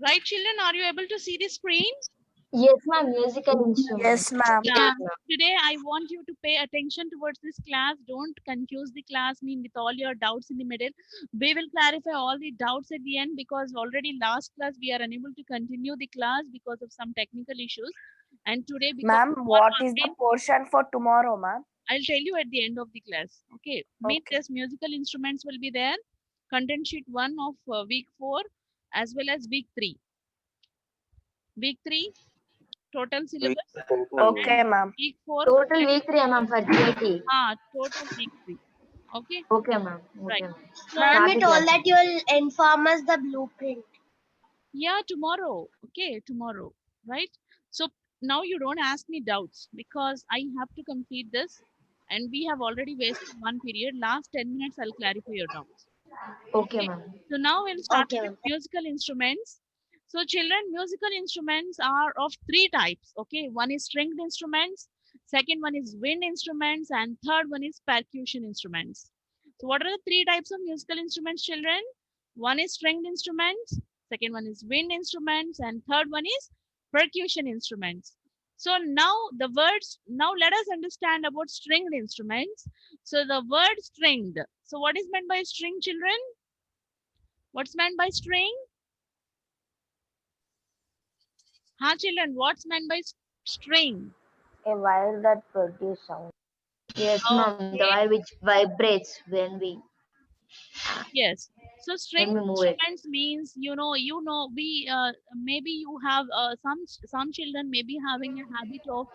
Right, children? Are you able to see the screen? Yes, ma'am. Musical instrument. Yes, ma'am. Yes, Yeah. ma'am. Today I want you to pay attention towards this class. Don't confuse the class mean with all your doubts in the middle. We will clarify all the doubts at the end because already last class we are unable to continue the class because of some technical issues. And today because Ma'am, tomorrow what is the again portion for tomorrow, ma'am? I'll tell you at the end of the class. Okay. Mean Okay. test musical instruments will be there. Content sheet 1 of week 4 as well as week 3. Week 3 total syllabus Okay, and ma'am. week 4 Total week 3, ma'am, for GT. total week 3. Okay. Okay, ma'am. Right. Okay, ma'am. So Ma'am, Start you the told class. that you will inform us the blueprint. yeah, tomorrow. Okay, tomorrow. Right. So now you don't ask me doubts because I have to complete this and we have already wasted one period. Last 10 minutes I'll clarify your doubts. Okay, Okay. ma'am. So now we'll start Okay, with ma'am. musical instruments. So children, musical instruments are of three types. Okay. One is stringed instruments. Second one is wind instruments and third one is percussion instruments. So what are the three types of musical instruments, children? One is stringed instruments. Second one is wind instruments and third one is percussion instruments. So now let us understand about stringed instruments. So the word stringed. So what is meant by string, children? What's meant by string? Children, what's meant by string? A wire that produce sound. Yes, ma'am. The Okay, wire which vibrates yes. So when string we move it. instruments means we maybe you have some children may be having a habit of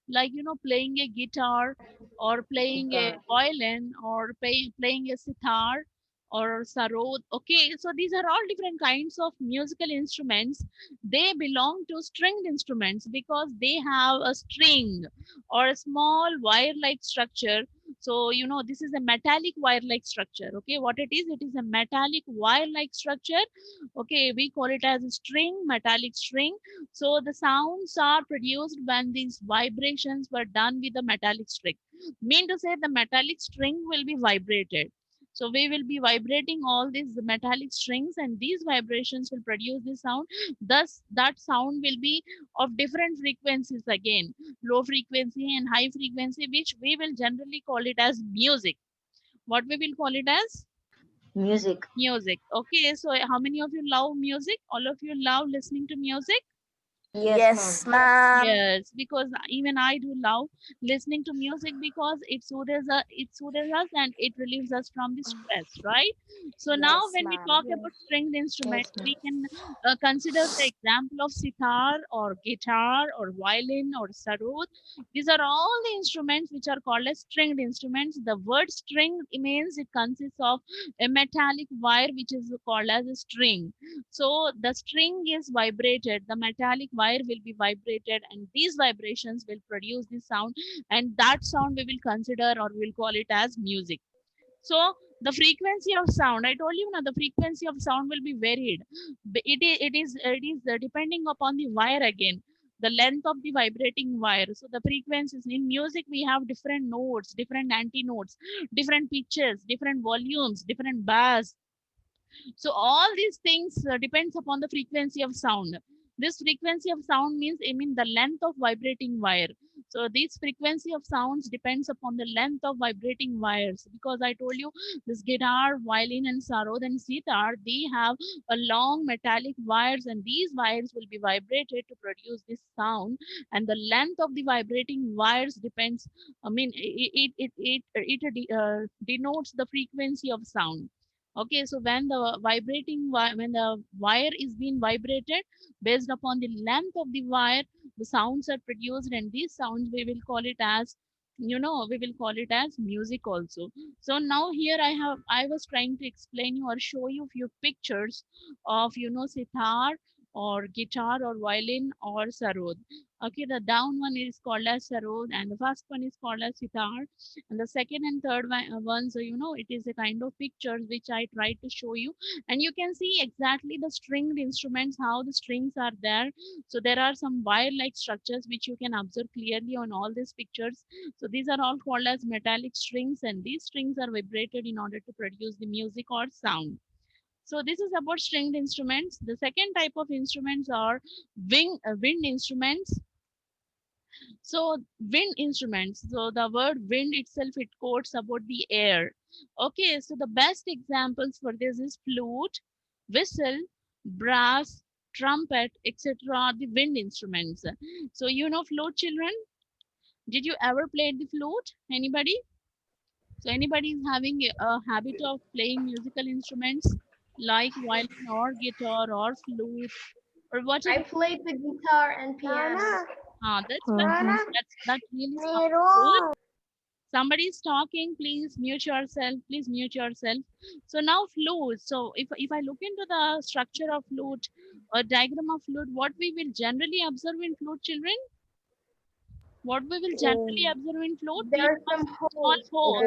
like playing a guitar or playing a Guitar. violin or playing a sitar or sarod. Okay, so these are all different kinds of musical instruments. They belong to stringed instruments because they have a string or a small wire like structure. So this is a metallic wire like structure. Okay, what it is a metallic wire like structure. Okay, we call it as a string, metallic string. So the sounds are produced when these vibrations were done with the metallic string. Mean to say the metallic string will be vibrated. So we will be vibrating all these metallic strings and these vibrations will produce the sound. Thus that sound will be of different frequencies again, low frequency and high frequency, which we will generally call it as music. What we will call it as? Music. Music. Okay, so how many of you love music? All of you love listening to music? Yes, Yes, ma'am. ma'am. Yes, because even I do love listening to music because it soothes us and it relieves us from the stress, right? So now Yes, when we ma'am. talk Yes. about stringed instruments, Yes, ma'am. we can consider the example of sitar or guitar or violin or sarod. These are all the instruments which are called as stringed instruments. The word string means it consists of a metallic wire which is called as a string. So the string is vibrated, the metallic wire will be vibrated, and these vibrations will produce the sound, and that sound we will consider or we'll call it as music. So the frequency of sound, I told you now, the frequency of sound will be varied. It is depending upon the wire again, the length of the vibrating wire. So the frequencies in music we have different notes, different anti-notes, different pitches, different volumes, different bass. So all these things depends upon the frequency of sound. This frequency of sound means I mean the length of vibrating wire. So this frequency of sounds depends upon the length of vibrating wires, because I told you this guitar, violin and sarod and sitar, they have a long metallic wires, and these wires will be vibrated to produce this sound, and the length of the vibrating wires depends, I mean it denotes the frequency of sound. Okay, so when when the wire is being vibrated, based upon the length of the wire, the sounds are produced, and these sounds we will call it as, we will call it as music also. So now here I was trying to explain you or show you few pictures of sitar or guitar or violin or sarod. Okay, the down one is called as sarod, and the first one is called as sitar, and the second and third ones, it is a kind of pictures which I tried to show you, and you can see exactly the stringed instruments, how the strings are there. So there are some wire like structures which you can observe clearly on all these pictures. So these are all called as metallic strings, and these strings are vibrated in order to produce the music or sound. So this is about stringed instruments. The second type of instruments are wind instruments. So wind instruments. So the word wind itself, it quotes about the air. Okay, so the best examples for this is flute, whistle, brass, trumpet, etc. are the wind instruments. So you know flute, children? Did you ever play the flute? Anybody? So anybody is having a habit of playing musical instruments like violin or guitar or flute or whatever. I played the guitar and piano. Ah, that's very Mhm. good. That really sounds good. Somebody is talking. Please mute yourself. Please mute yourself. So now flute. So if I look into the structure of flute or diagram of flute, what we will generally observe in flute, children? What we will generally observe in flute, we There are have some some small holes, holes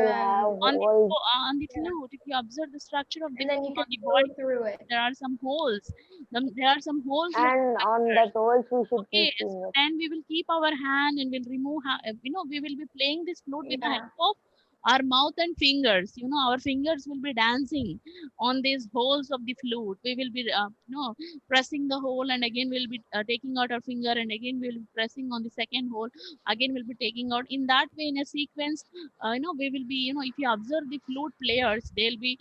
on the holes. on the yeah, flute. If you observe the structure of the and then flute you can on the go body, through it. there are some holes. There are some holes like And on fingers. that holes we should Okay, keep so fingers. then we will keep our hand and we'll remove, we will be playing this flute with the Yeah. help of our mouth and fingers. Our fingers will be dancing on these holes of the flute. We will be, pressing the hole, and again we'll be taking out our finger, and again we'll be pressing on the second hole. Again we'll be taking out. In that way, in a sequence, we will be, if you observe the flute players, they'll be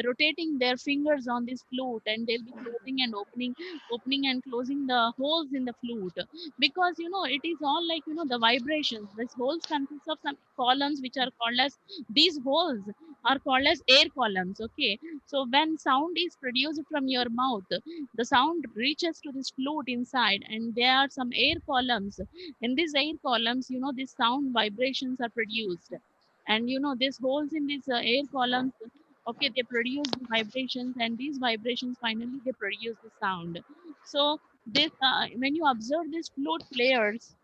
rotating their fingers on this flute, and they'll be closing and opening and closing the holes in the flute, because it is all like the vibrations. This holes consists of some columns which are called as, these holes are called as air columns. Okay, so when sound is produced from your mouth, the sound reaches to this flute inside, and there are some air columns. In these air columns, these sound vibrations are produced, and these holes in these air columns, okay, they produce the vibrations, and these vibrations finally they produce the sound. So this, when you observe these flute players,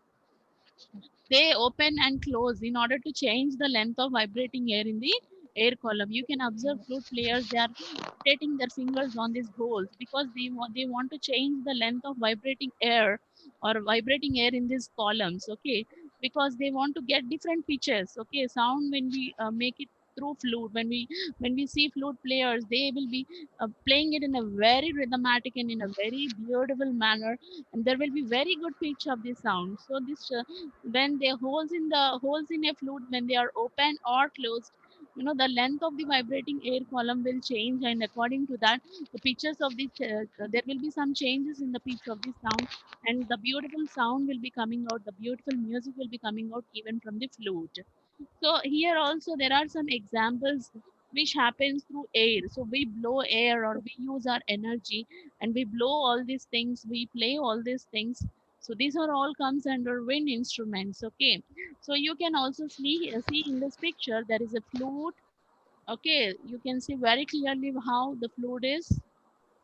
they open and close in order to change the length of vibrating air in the air column. You can observe flute players, they are rotating their fingers on these holes because they want to change the length of vibrating air or vibrating air in these columns. Okay, because they want to get different pitches. Okay, sound when we make it through flute, when we see flute players, they will be playing it in a very rhythmatic and in a very beautiful manner, and there will be very good pitch of the sound. So this, when the holes in a flute, when they are open or closed, the length of the vibrating air column will change, and according to that, the pitches of the there will be some changes in the pitch of the sound, and the beautiful sound will be coming out, the beautiful music will be coming out even from the flute. So here also there are some examples which happens through air. So we blow air, or we use our energy, and we blow all these things, we play all these things. So these are all comes under wind instruments. Okay, so you can also see in this picture there is a flute. Okay, you can see very clearly how the flute is,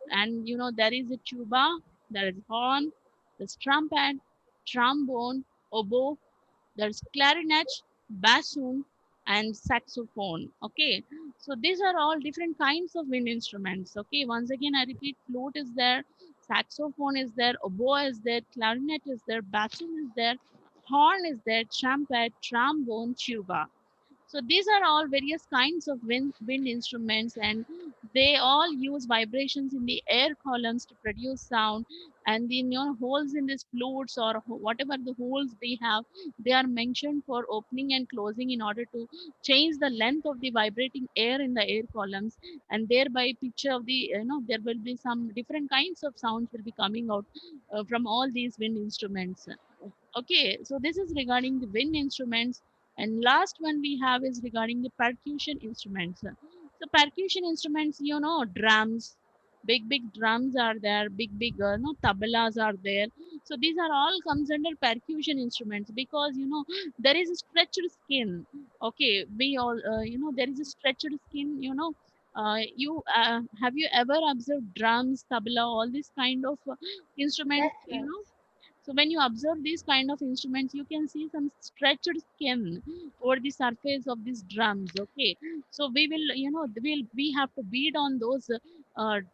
and there is a tuba, there is horn, there's trumpet, trombone, oboe, there's clarinet, bassoon, and saxophone. Okay, so these are all different kinds of wind instruments. Okay, once again I repeat, flute is there, saxophone is there, oboe is there, clarinet is there, bassoon is there, horn is there, trumpet, trombone, tuba. So these are all various kinds of wind instruments, and they all use vibrations in the air columns to produce sound. And the holes in these flutes, or whatever the holes they have, they are mentioned for opening and closing in order to change the length of the vibrating air in the air columns, and thereby picture of the, there will be some different kinds of sounds will be coming out from all these wind instruments. Okay, so this is regarding the wind instruments. And last one we have is regarding the percussion instruments. So percussion instruments, drums, big drums are there, big no, tablas are there. So these are all comes under percussion instruments, because there is a stretched skin. Okay, we all there is a stretched skin. You have you ever observed drums, tabla, all these kind of instruments? Yes, yes. So when you observe these kind of instruments, you can see some stretched skin over the surface of these drums. Okay, so we will, we have to beat on those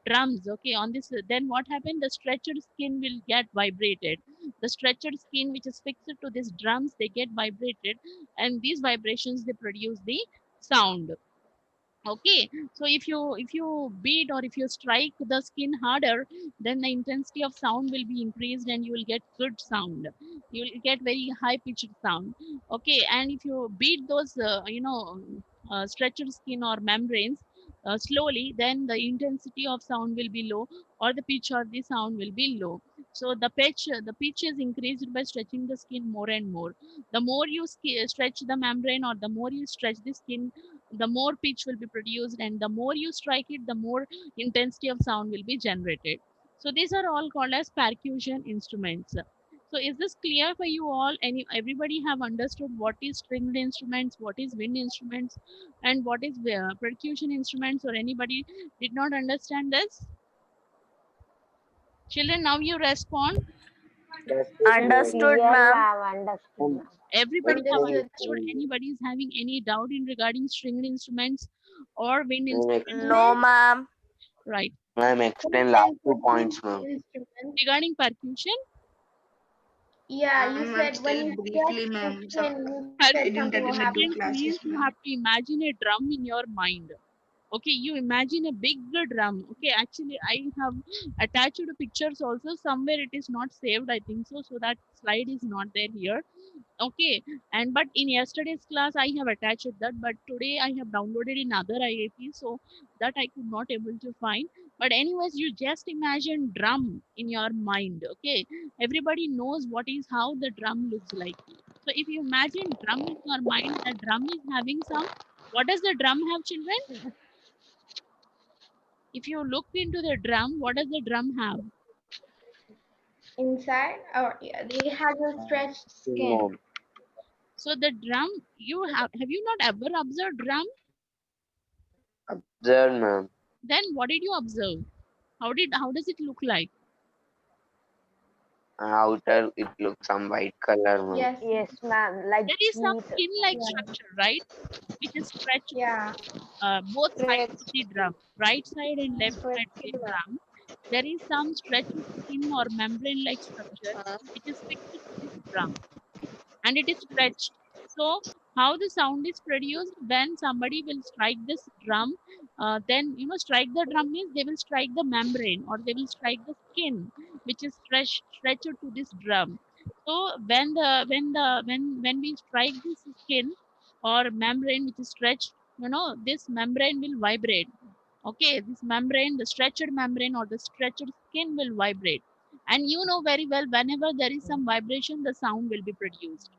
drums. Okay, on this, then what happened? The stretched skin will get vibrated. The stretched skin which is fixed to these drums, they get vibrated, and these vibrations they produce the sound. Okay, so if you beat or if you strike the skin harder, then the intensity of sound will be increased and you will get good sound. You will get very high pitched sound. Okay, and if you beat those stretched skin or membranes slowly, then the intensity of sound will be low or the pitch of the sound will be low. So the pitch is increased by stretching the skin more and more. The more you stretch the membrane or the more you stretch the skin, the more pitch will be produced, and the more you strike it, the more intensity of sound will be generated. So these are all called as percussion instruments. So is this clear for you all? Everybody have understood what is stringed instruments, what is wind instruments, and what is percussion instruments, or anybody did not understand this? Children, now you respond. Understood, Clear, ma'am. ma'am. Understood, ma'am. Everybody have Understood. understood? Anybody is having any doubt in regarding stringed instruments or wind instruments? No, ma'am. Right. Ma'am, explain last 2 points, ma'am. Instrument. Regarding percussion, Yeah, you Ma'am, said when still you briefly, stretch the ma'am. skin, you I said didn't something will attend the 2 happen. instruments classes, means you ma'am. have to imagine a drum in your mind. Okay, you imagine a big drum. Okay, actually, I have attached the pictures also. Somewhere it is not saved, I think so. So that slide is not there here. Okay, and but in yesterday's class I have attached that, but today I have downloaded in other IAP, so that I could not able to find. But anyways, you just imagine drum in your mind. Okay, everybody knows what is how the drum looks like. So if you imagine drum in your mind, the drum is having some. What does the drum have, children? If you look into the drum, what does the drum have? Inside, or yeah, they had a stretched skin. Ma'am. So the drum, you have you not ever observed drum? Observe, ma'am. Then what did you observe? How does it look like? Outer, it looks some white color, ma'am. Yes. Yes, ma'am. Like There is some heat. skin-like Yeah. structure, right? Which is stretched Yeah. both sides of Stretched. the drum, right side and left side of the Stretched, ma'am. drum. There is some stretched skin or membrane-like structure which is fixed to this drum, and it is stretched. So how the sound is produced when somebody will strike this drum, then strike the drum means they will strike the membrane or they will strike the skin which is stretched to this drum. So when we strike this skin or membrane which is stretched, this membrane will vibrate. Okay, this membrane, the stretched membrane or the stretched skin will vibrate. And you know very well, whenever there is some vibration, the sound will be produced.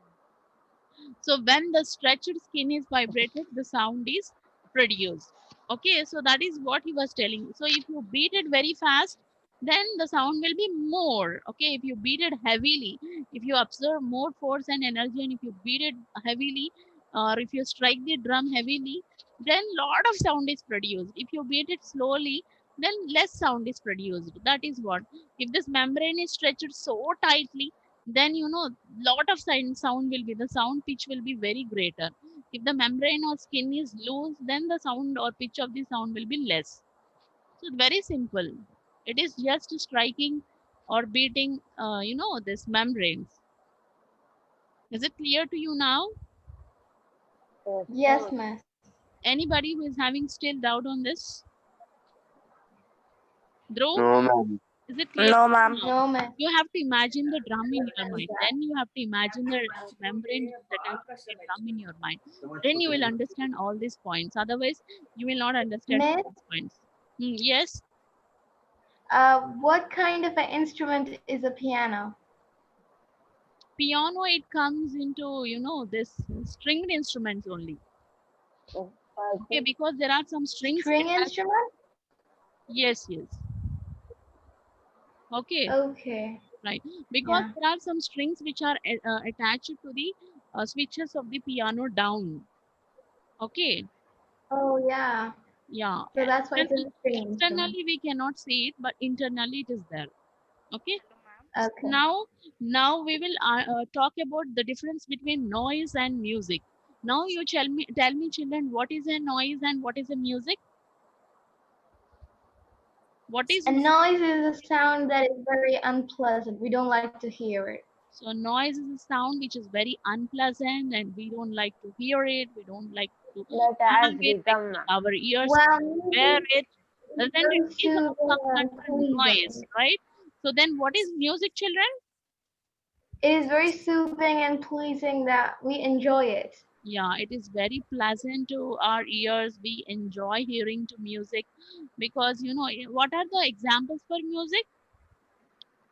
So when the stretched skin is vibrated, the sound is produced. Okay, so that is what he was telling. So if you beat it very fast, then the sound will be more. Okay, if you beat it heavily, if you observe more force and energy, and if you beat it heavily, or if you strike the drum heavily, then lot of sound is produced. If you beat it slowly, then less sound is produced. That is what. If this membrane is stretched so tightly, then lot of sound will be, the sound pitch will be very greater. If the membrane or skin is loose, then the sound or pitch of the sound will be less. So very simple. It is just striking or beating this membranes. Is it clear to you now? Yes, ma'am. Anybody who is having still doubt on this? Dhruv, No, ma'am. is it clear? No, ma'am. No, ma'am. You have to imagine the drum in your mind. Then you have to imagine the membrane which is attached to the drum in your mind. Then you will understand all these points. Otherwise, you will not understand Miss, all these points. Yes, what kind of an instrument is a piano? piano, it comes into, this stringed instruments only. Okay, because there are some strings String attached. instrument? Yes, yes. Okay, Okay. right. Because Yeah. there are some strings which are attached to the switches of the piano down. Okay, Oh, yeah. yeah. So that's why it's a string instrument. Externally we cannot see it, but internally it is there. Okay, Okay. now we will talk about the difference between noise and music. Now you tell me children, what is a noise and what is a music? What is A noise? noise is a sound that is very unpleasant. We don't like to hear it. So noise is a sound which is very unpleasant and we don't like to hear it, we don't like to Let have us it become. because our ears Well, wear music it, is then it very gives soothing out some and kind of noise, pleasing. right? So then what is music, children? It is very soothing and pleasing that we enjoy it. Yeah, it is very pleasant to our ears. We enjoy hearing to music because what are the examples for music?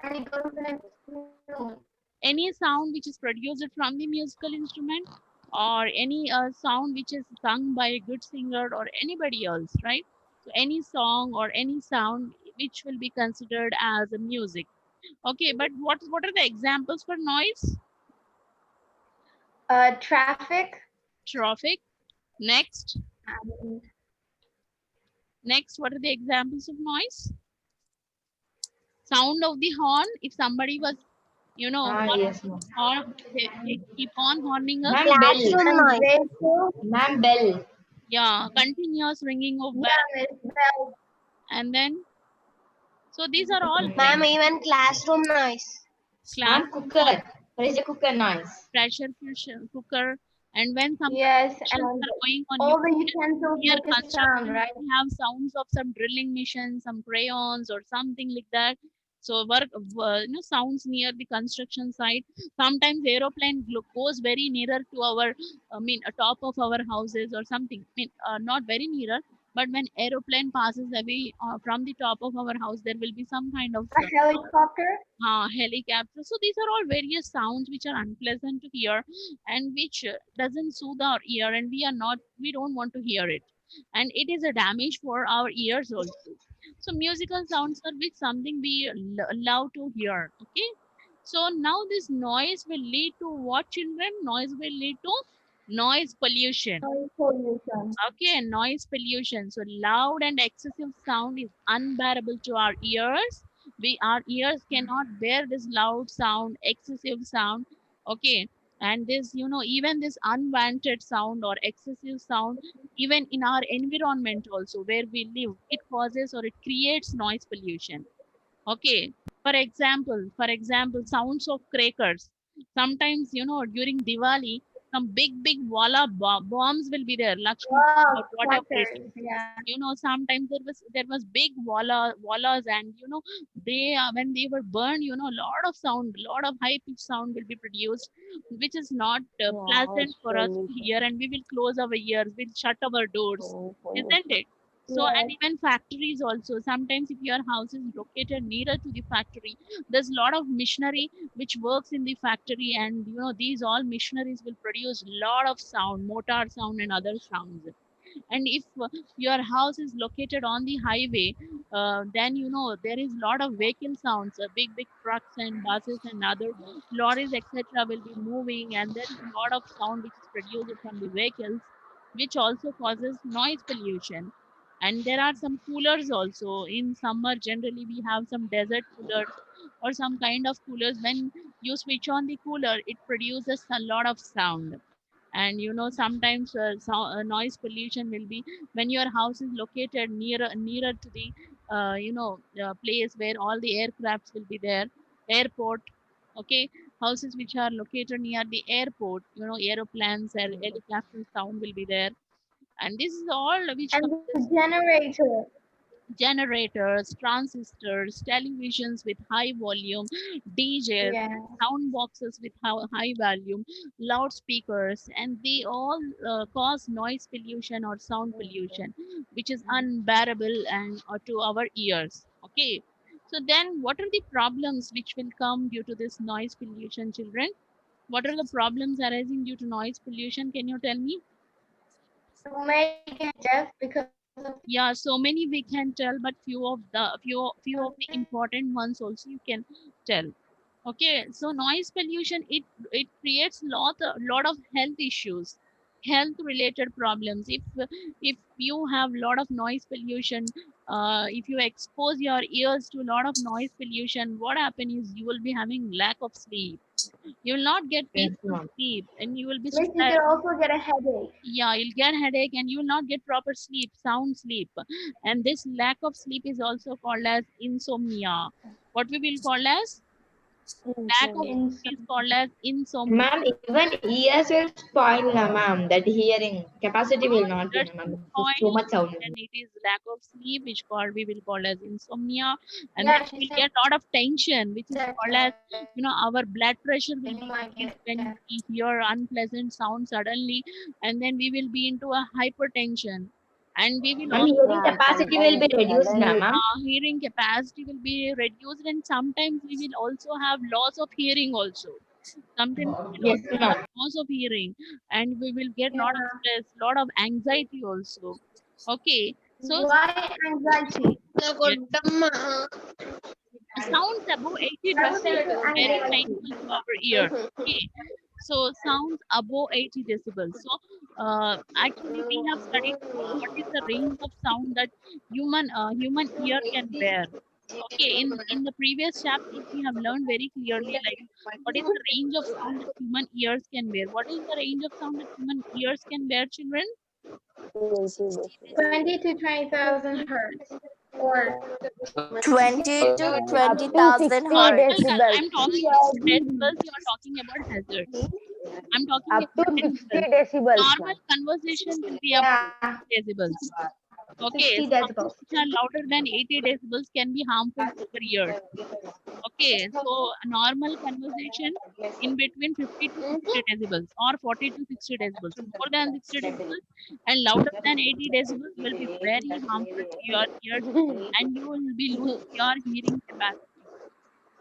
And it goes in its Any sound which is produced from the musical instrument, or any sound which is sung by a good singer or anybody else, right? So any song or any sound which will be considered as a music. Okay, but what are the examples for noise? traffic. Traffic. Next. And Next, what are the examples of noise? Sound of the horn. If somebody was, Yes, ma'am. they keep on horning us. Ma'am, bell. Classroom noise. vehicle. Ma'am, bell. Yeah, continuous ringing of bell. Yeah, Miss Bell. And then, so these are all Ma'am, even classroom noise. class Ma'am, cooker. Pressure cooker noise. pressure cooker. And when some Yes, constructions and are going on, all the utensils near make a sound, construction, right? we have sounds of some drilling machine, some crayons or something like that. So work, sounds near the construction site. Sometimes aeroplane goes very nearer to our, top of our houses or something. Not very nearer, but when aeroplane passes away from the top of our house, there will be some kind of A helicopter. helicopter. So these are all various sounds which are unpleasant to hear and which doesn't soothe our ear, and we don't want to hear it, and it is a damage for our ears also. So musical sounds are which something we love to hear. Okay, so now this noise will lead to what, children? Noise will lead to noise pollution. Noise pollution. Okay, noise pollution. So loud and excessive sound is unbearable to our ears. Our ears cannot bear this loud sound, excessive sound. Okay, and this, even this unwanted sound or excessive sound, even in our environment also where we live, it causes or it creates noise pollution. Okay, for example, sounds of crackers. Sometimes, during Diwali, some big walla bombs will be there. Lakshmi Wow, or whatever it is. crackers. Yeah. Sometimes there was big wallas, and they when they were burned, lot of sound, lot of high pitched sound will be produced, which is not Noise pleasant for us to pollution. hear, and we will close our ears, we'll shut our doors, Noise isn't pollution. it? So, and Yes. even factories also. Sometimes if your house is located nearer to the factory, there's a lot of machinery which works in the factory, and these all machineries will produce lot of sound, motor sound and other sounds. And if your house is located on the highway, then there is lot of vehicle sounds, big trucks and buses and other lorries, etc., will be moving, and there is a lot of sound which is produced from the vehicles, which also causes noise pollution. And there are some coolers also. In summer, generally we have some desert coolers or some kind of coolers. When you switch on the cooler, it produces a lot of sound. And sometimes noise pollution will be when your house is located nearer to the place where all the aircrafts will be there, airport. Okay, houses which are located near the airport, aeroplanes and helicopter sound will be there, and this is all which And the causes generator. generators, transistors, televisions with high volume, DJs, Yeah. sound boxes with high volume, loudspeakers, and they all cause noise pollution or sound pollution, which is unbearable and to our ears. Okay. So then what are the problems which will come due to this noise pollution, children? What are the problems arising due to noise pollution? Can you tell me? You may get deaf because of Yeah, so many we can tell, but few of the important ones also you can tell. Okay, so noise pollution, it creates lot of health issues, health related problems. If you have lot of noise pollution, if you expose your ears to a lot of noise pollution, what happen is you will be having lack of sleep. You will not get Yes, peaceful ma'am. sleep, and you will be this, you stressed. can also get a headache. Yeah, you'll get headache, and you will not get proper sleep, sound sleep. And this lack of sleep is also called as insomnia. What we will call as Lack of sleep is called as insomnia. Ma'am, even ears will spoil, ma'am. That hearing capacity will not be, That's ma'am. the It's too point. much sound. And it is lack of sleep, which we will call as insomnia, and Yeah, then she we'll said get a lot of tension, which is that, called as our blood pressure will you might increase get when we hear unpleasant sound suddenly, and then we will be into a hypertension, and we will Ma'am, also hearing capacity will be reduced, ma'am. hearing capacity will be reduced, and sometimes we will also have loss of hearing also. Sometimes we will Yes, also ma'am. have loss of hearing, and we will get lot of stress, lot of anxiety also. Okay, so why anxiety? sounds above 80 Why would decibels you are feel very anxiety? painful to our ear. Okay, so sounds above 80 decibels. So actually, we have studied what is the range of sound that human ear can bear. Okay, in the previous chapter, we have learned very clearly like what is the range of sound that human ears can bear. What is the range of sound that human ears can bear, children? 20 to 20,000 hertz. Or 20 to Up to 20,000 60 hertz. decibels. I'm talking about decibels. You are talking about hazards. I'm talking Up to about 60 decibels. decibels, Normal ma'am. conversation will be about yeah, decibels. Okay, 60 sounds decibels. which are louder than 80 decibels can be harmful to our ears. Okay, so a normal conversation in between 50 to 60 decibels or 40 to 60 decibels. More than 60 decibels and louder than 80 decibels will be very harmful to your ears, and you will be losing your hearing capacity.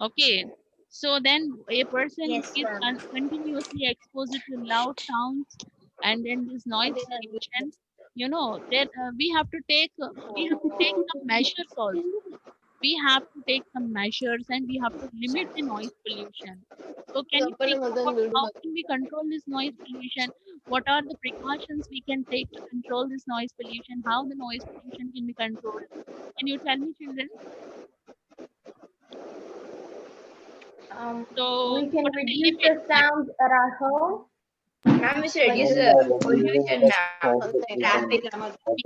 Okay, so then a person who Yes, is ma'am. continuously exposed to loud sounds and then this noise pollution, there we have to take some measures also. We have to take some measures and we have to limit the noise pollution. So can you think about how can we control this noise pollution? What are the precautions we can take to control this noise pollution? How the noise pollution can be controlled? Can you tell me, children? So We can what are the reduce the limits? sound at our home. Ma'am, it's reduce And the reducing pollution, this ma'am. noise pollution Traffic.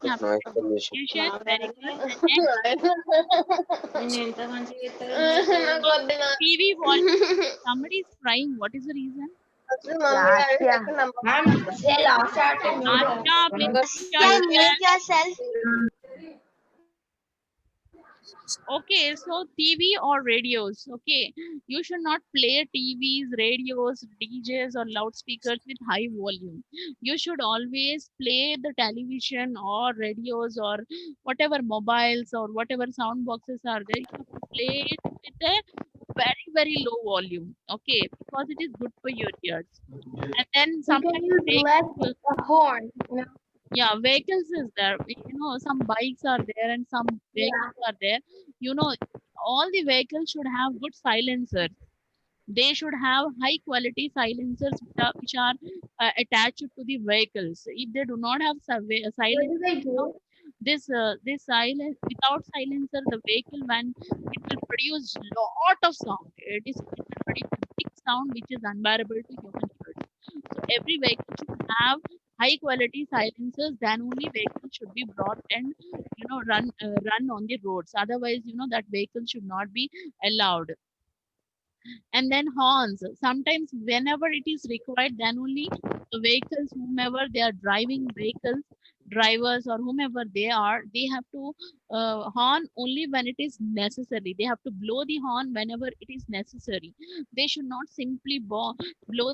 We have noise pollution. pollution, very good. And next, TV volume. Somebody is crying. What is the reason? Yeah. Ma'am, say last started. Asha, please shut Yeah, your mute mouth. yourself. Okay, so TV or radios. Okay, you should not play TVs, radios, DJs, or loudspeakers with high volume. You should always play the television or radios or whatever mobiles or whatever sound boxes are there. You have to play it with a very, very low volume. Okay, because it is good for your ears. And then We can sometimes use less a horn. vehicles is there, some bikes are there and some vehicles are there, all the vehicles should have good silencers. They should have high quality silencers which are attached to the vehicles. If they do not have What silence, do they do? this silence, without silencer, the vehicle, when it will produce lot of sound, it will produce a big sound which is unbearable to human ears. So every vehicle should have high quality silencers, then only vehicle should be brought and run on the roads. Otherwise, that vehicle should not be allowed. And then horns, sometimes whenever it is required, then only the vehicles, whomever they are driving vehicles, drivers or whomever they have to horn only when it is necessary. They have to blow the horn whenever it is necessary. They should not simply blow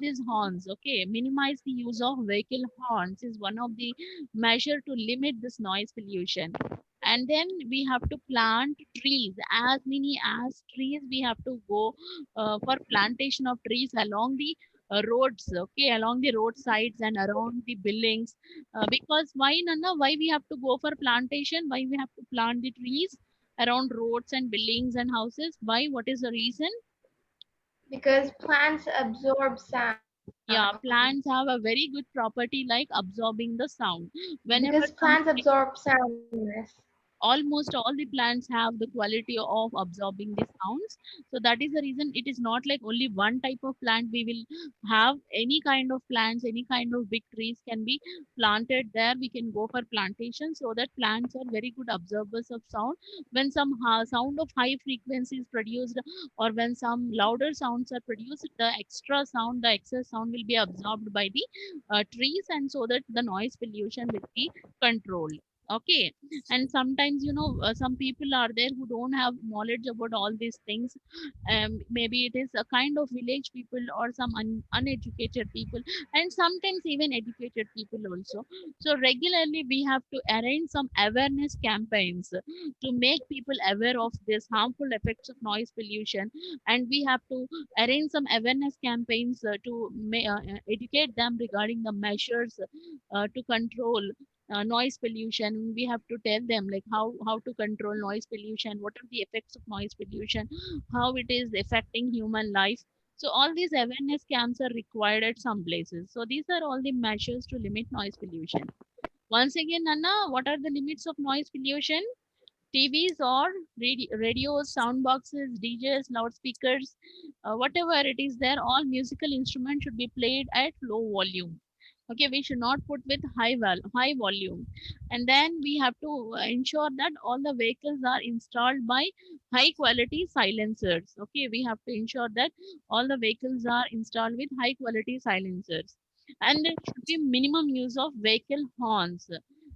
these horns. Okay, minimize the use of vehicle horns is one of the measure to limit this noise pollution. And then we have to plant trees, as many as trees we have to go for plantation of trees along the roads, okay, along the roadsides and around the buildings. Because why, Nana? Why we have to go for plantation? Why we have to plant the trees around roads and buildings and houses? Why? What is the reason? Because plants absorb sound. Yeah, plants have a very good property like absorbing the sound. Whenever Because plants something, absorb sound. Miss. almost all the plants have the quality of absorbing the sounds. So that is the reason it is not like only one type of plant. We will have any kind of plants, any kind of big trees can be planted there. We can go for plantation, so that plants are very good absorbers of sound. When some sound of high frequency is produced, or when some louder sounds are produced, the extra sound, the excess sound will be absorbed by the trees, and so that the noise pollution will be controlled. Okay. And sometimes, some people are there who don't have knowledge about all these things. Maybe it is a kind of village people, or some uneducated people, and sometimes even educated people also. So regularly we have to arrange some awareness campaigns to make people aware of this harmful effects of noise pollution. And we have to arrange some awareness campaigns to educate them regarding the measures to control noise pollution. We have to tell them like how to control noise pollution, what are the effects of noise pollution, how it is affecting human life. So all these awareness camps are required at some places. So these are all the measures to limit noise pollution. Once again, Anna, what are the limits of noise pollution? TVs or radios, sound boxes, DJs, loudspeakers, whatever it is there, all musical instruments should be played at low volume. Okay, we should not put with high volume. And then we have to ensure that all the vehicles are installed by high quality silencers. Okay, we have to ensure that all the vehicles are installed with high quality silencers. And there should be minimum use of vehicle horns.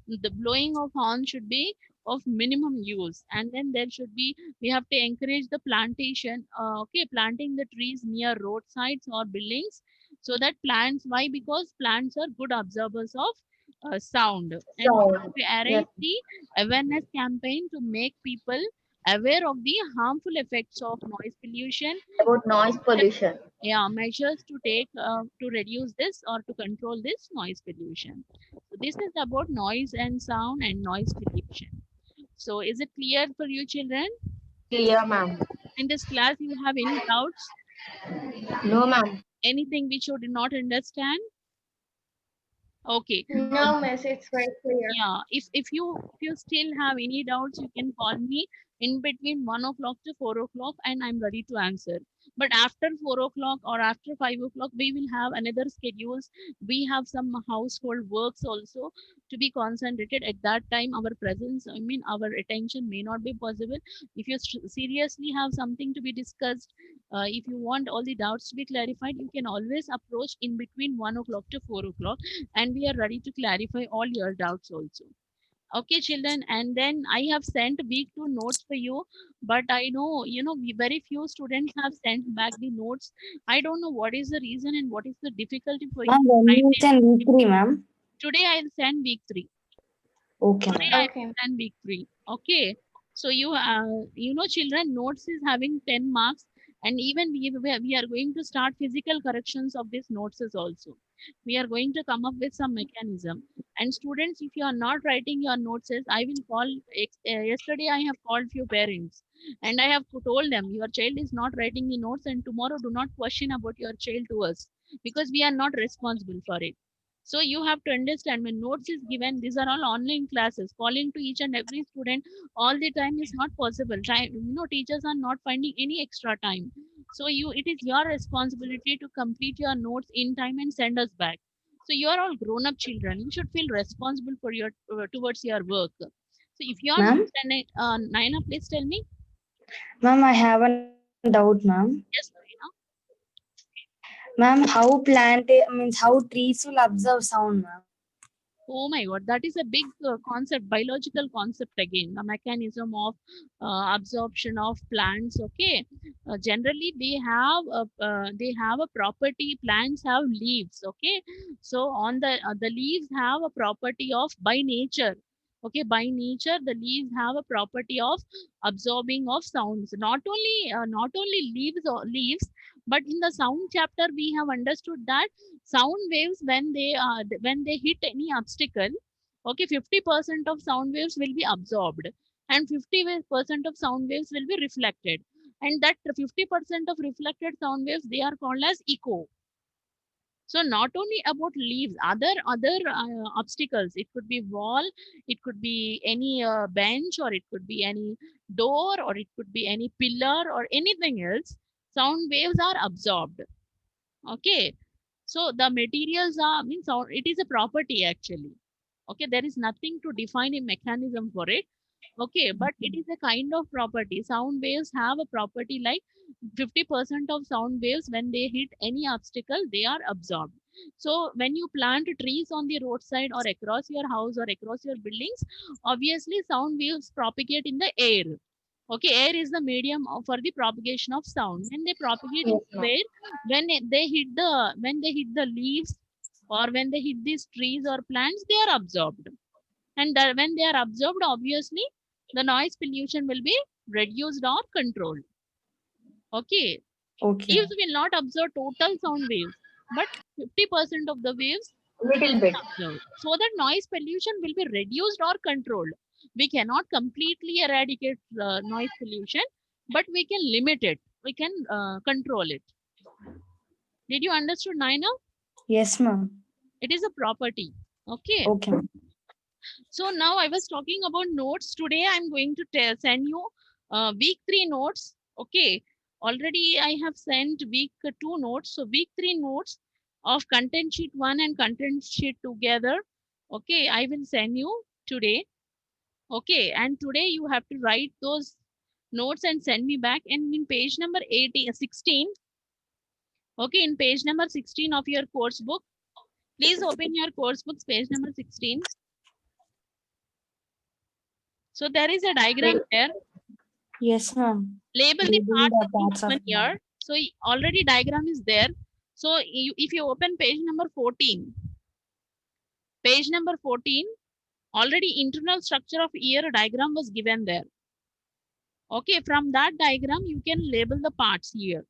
The blowing of horns should be of minimum use. And then there should be, we have to encourage the plantation, okay, planting the trees near roadsides or buildings. So that plants, why? Because plants are good absorbers of sound. And Sound. we Yes. arrange the awareness campaign to make people aware of the harmful effects of noise pollution. About noise pollution. Yeah, measures to take to reduce this or to control this noise pollution. So this is about noise and sound and noise pollution. So is it clear for you children? Clear, ma'am. In this class, you have any doubts? No, ma'am. Anything which you did not understand? Okay. No, miss, it's very clear. Yeah, if you still have any doubts, you can call me in between 1 o'clock to 4 o'clock, and I'm ready to answer. But after 4 o'clock or after 5 o'clock, we will have another schedules. We have some household works also to be concentrated at that time. Our presence, I mean, our attention may not be possible. If you seriously have something to be discussed, if you want all the doubts to be clarified, you can always approach in between 1 o'clock to 4 o'clock, and we are ready to clarify all your doubts also. Okay, children, and then I have sent week 2 notes for you, but I know, very few students have sent back the notes. I don't know what is the reason and what is the difficulty for you. Ma'am, when you send week 3, ma'am. Today I'll send week 3. Okay, Today ma'am. I Okay. will send week 3. Okay. So children, notes is having 10 marks, and even we are going to start physical corrections of these notes is also. We are going to come up with some mechanism. And students, if you are not writing your notes, I will call. Yesterday I have called few parents, and I have told them your child is not writing the notes, and tomorrow do not question about your child to us, because we are not responsible for it. So you have to understand, when notes is given, these are all online classes. Calling to each and every student all the time is not possible. Teachers are not finding any extra time. So it is your responsibility to complete your notes in time and send us back. So you are all grown up children. You should feel responsible for your towards your work. So if you are not Ma'am? sending, Naina, please tell me. Ma'am, I have a doubt, ma'am. Yes, Naina. Ma'am, how trees will observe sound, ma'am? Oh my God, that is a big concept, biological concept again, the mechanism of absorption of plants. Okay, generally they have a property. Plants have leaves. Okay, so on the leaves have a property of by nature. Okay, by nature the leaves have a property of absorbing of sounds. Not only leaves, but in the sound chapter we have understood that sound waves, when they hit any obstacle, okay, 50% of sound waves will be absorbed, and 50% of sound waves will be reflected, and that 50% of reflected sound waves, they are called as echo. So not only about leaves, other obstacles. It could be wall, it could be any bench, or it could be any door, or it could be any pillar or anything else. Sound waves are absorbed. Okay. So the materials are means sound. It is a property actually. Okay, there is nothing to define a mechanism for it. Okay, but it is a kind of property. Sound waves have a property like 50% of sound waves, when they hit any obstacle, they are absorbed. So when you plant trees on the roadside or across your house or across your buildings, obviously sound waves propagate in the air. Okay, air is the medium for the propagation of sound. When they propagate in Yes, the ma'am. air, when they hit the leaves, or when they hit these trees or plants, they are absorbed. And when they are absorbed, obviously the noise pollution will be reduced or controlled. Okay, Okay. leaves will not absorb total sound waves, but 50% of the waves Little bit. absorbed. So that noise pollution will be reduced or controlled. We cannot completely eradicate noise pollution, but we can limit it. We can control it. Did you understood, Naina? Yes, ma'am. It is a property. Okay. Okay. So now I was talking about notes. Today I'm going to send you week 3 notes. Okay. Already I have sent week 2 notes. So week 3 notes of content sheet 1 and content sheet together. Okay. I will send you today. Okay. And today you have to write those notes and send me back. And in page number 16. Okay. In page number 16 of your course book, please open your course books, page number 16. So there is a diagram there. Yes, ma'am. Label the Label parts the of parts the of human ear. So already diagram is there. So if you open page number 14, already internal structure of ear diagram was given there. Okay, from that diagram, you can label the parts here.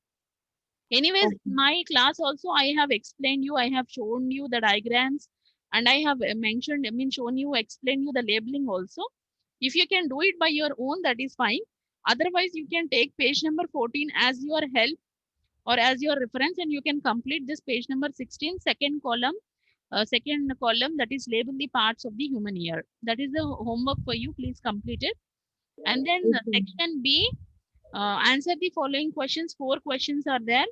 Anyways, Okay. in my class also, I have explained you, I have shown you the diagrams, and I have shown you, explained you the labeling also. If you can do it by your own, that is fine. Otherwise, you can take page number 14 as your help or as your reference, and you can complete this page number 16, second column, that is label the parts of the human ear. That is the homework for you. Please complete it. And then Okay. section B, answer the following questions. 4 questions are there.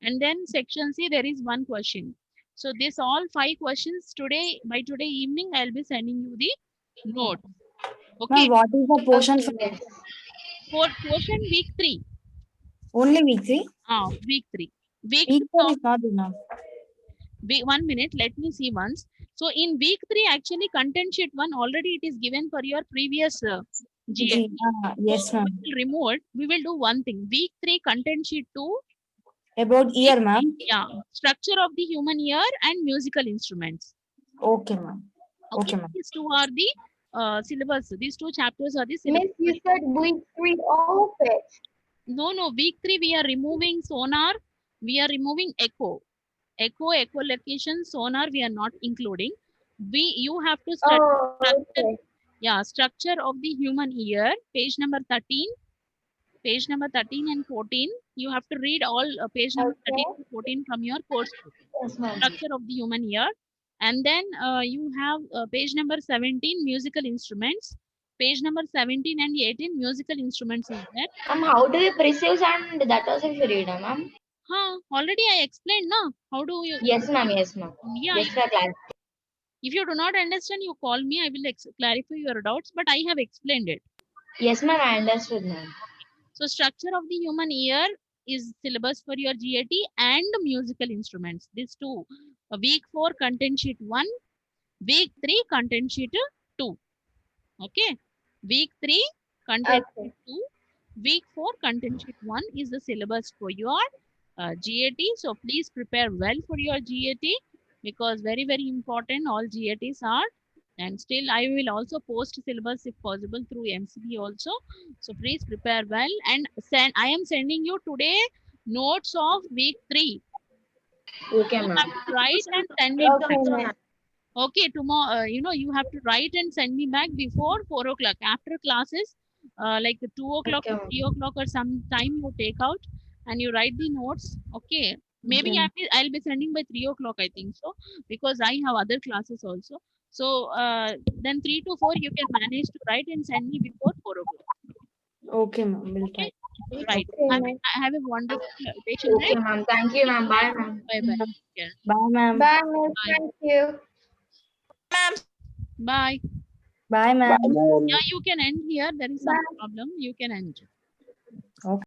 And then section C, there is 1 question. So this all 5 questions today, by today evening, I'll be sending you the note. Okay, Ma'am, what is the portion for Yes. for portion week 3. only week 3? Week 3. Week Week 4 2, is not enough. 1 minute, let me see once. So in week 3, actually content sheet 1 already it is given for your previous GAT. Yes, So ma'am. we will remove it. We will do one thing. Week 3 content sheet 2. About ear, ma'am. Yeah, structure of the human ear and musical instruments. Okay, ma'am. Okay, Okay, ma'am. these 2 are the syllabus. These 2 chapters are the syllabus. Miss, you said week 3 all of it. No, week 3 we are removing sonar. We are removing echo. Echolocation, sonar we are not including. You have to study Oh, structure. okay. Yeah, structure of the human ear, page number 13. Page number 13 and 14. You have to read all page number 13 to 14 from your course book. Yes, ma'am. Structure of the human ear. And then you have page number 17, musical instruments. Page number 17 and 18, musical instruments is there. How do we perceive sound? That also you read, ma'am. Already I explained, no? How do you? Yes, ma'am. Yes, ma'am. Yeah, Just for class. if you do not understand, you call me. I will clarify your doubts, but I have explained it. Yes, ma'am. I understood, ma'am. So structure of the human ear is syllabus for your GAT and musical instruments. These 2. Week 4 content sheet 1. Week 3 content sheet 2. Okay. Week 3 content sheet 2. Week 4 content sheet 1 is the syllabus for your GAT. So please prepare well for your GAT, because very, very important all GATs are. And still I will also post syllabus if possible through MCB also. So please prepare well and I am sending you today notes of week 3. Okay, You ma'am. have to write and send me Okay, back. ma'am. Okay, tomorrow, you have to write and send me back before 4 o'clock. After classes, like 2 o'clock Okay, or ma'am. 3 o'clock or some time you take out and you write the notes. Okay, Maybe Okay. I'll be sending by 3 o'clock, I think so, because I have other classes also. So then 3 to 4 you can manage to write and send me before 4 o'clock. Okay, ma'am. We'll Okay, try. right. Have a wonderful day, Okay, children. ma'am. Thank you, ma'am. Bye, ma'am. Bye bye. Yeah. Bye, ma'am. Bye, miss. Bye. Thank you. Bye. Bye, ma'am. Bye, ma'am. Yeah, you can end here. There is some problem. You can end. Okay.